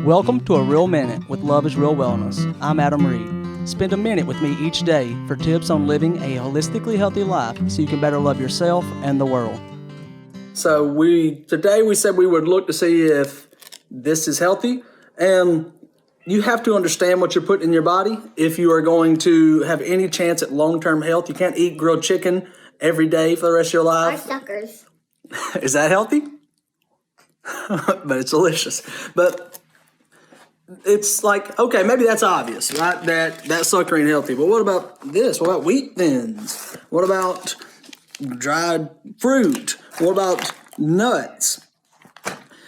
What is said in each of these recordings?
Welcome to A Real Minute with Love is Real Wellness. I'm Adam Reed. Spend a minute with me each day for tips on living a holistically healthy life so you can better love yourself and the world. So today we said we would look to see if this is healthy, and you have to understand what you're putting in your body if you are going to have any chance at long-term health. You can't eat grilled chicken every day for the rest of your life. Or suckers. Is that healthy? But it's delicious. But it's like, okay, maybe that's obvious, right? That sucker ain't healthy. But what about this? What about wheat thins? What about dried fruit? What about nuts?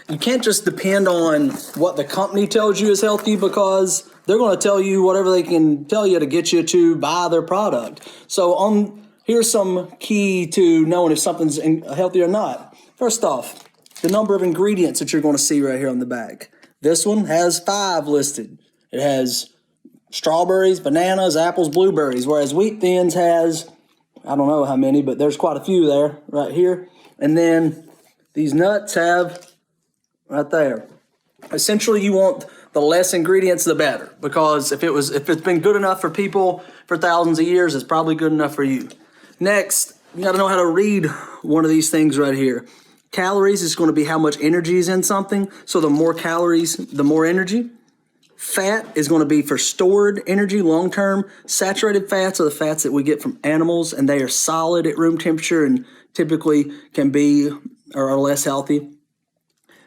You can't just depend on what the company tells you is healthy, because they're going to tell you whatever they can tell you to get you to buy their product. So here's some key to knowing if something's healthy or not. First off, the number of ingredients that you're going to see right here on the back. This one has 5 listed. It has strawberries, bananas, apples, blueberries, whereas wheat thins has, I don't know how many, but there's quite a few there right here. And then these nuts have right there. Essentially, you want the less ingredients, the better, because if it's been good enough for people for thousands of years, it's probably good enough for you. Next, you got to know how to read one of these things right here. Calories is going to be how much energy is in something. So the more calories, the more energy. Fat is going to be for stored energy long-term. Saturated fats are the fats that we get from animals, and they are solid at room temperature and typically can be or are less healthy.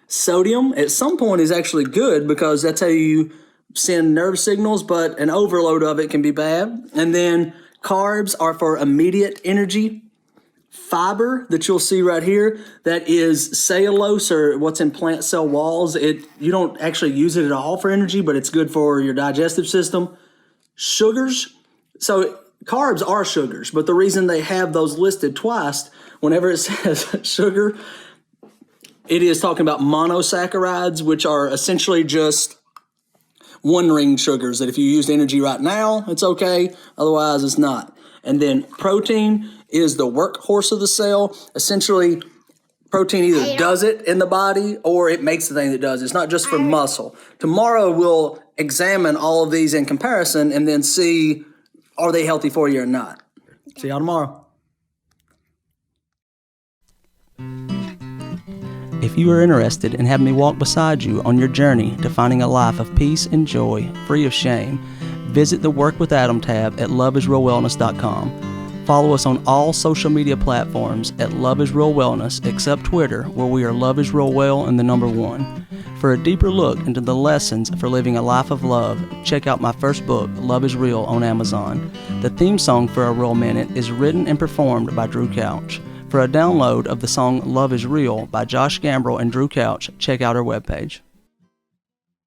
Sodium at some point is actually good because that's how you send nerve signals, but an overload of it can be bad. And then carbs are for immediate energy. Fiber that you'll see right here, that is cellulose, or what's in plant cell walls. You don't actually use it at all for energy, but it's good for your digestive system. Sugars. So carbs are sugars, but the reason they have those listed twice, whenever it says sugar, it is talking about monosaccharides, which are essentially just one-ring sugars that if you use energy right now, it's okay. Otherwise, it's not. And then protein is the workhorse of the cell. Essentially, protein either does it in the body or it makes the thing that does it. It's not just for muscle. Tomorrow, we'll examine all of these in comparison and then see, are they healthy for you or not? See y'all tomorrow. If you are interested in having me walk beside you on your journey to finding a life of peace and joy, free of shame, visit the Work with Adam tab at loveisrealwellness.com. Follow us on all social media platforms at Love is Real Wellness, except Twitter, where we are Love is Real Well and the number 1. For a deeper look into the lessons for living a life of love, check out my first book, Love is Real, on Amazon. The theme song for A Real Minute is written and performed by Drew Couch. For a download of the song Love is Real by Josh Gambrell and Drew Couch, check out our webpage.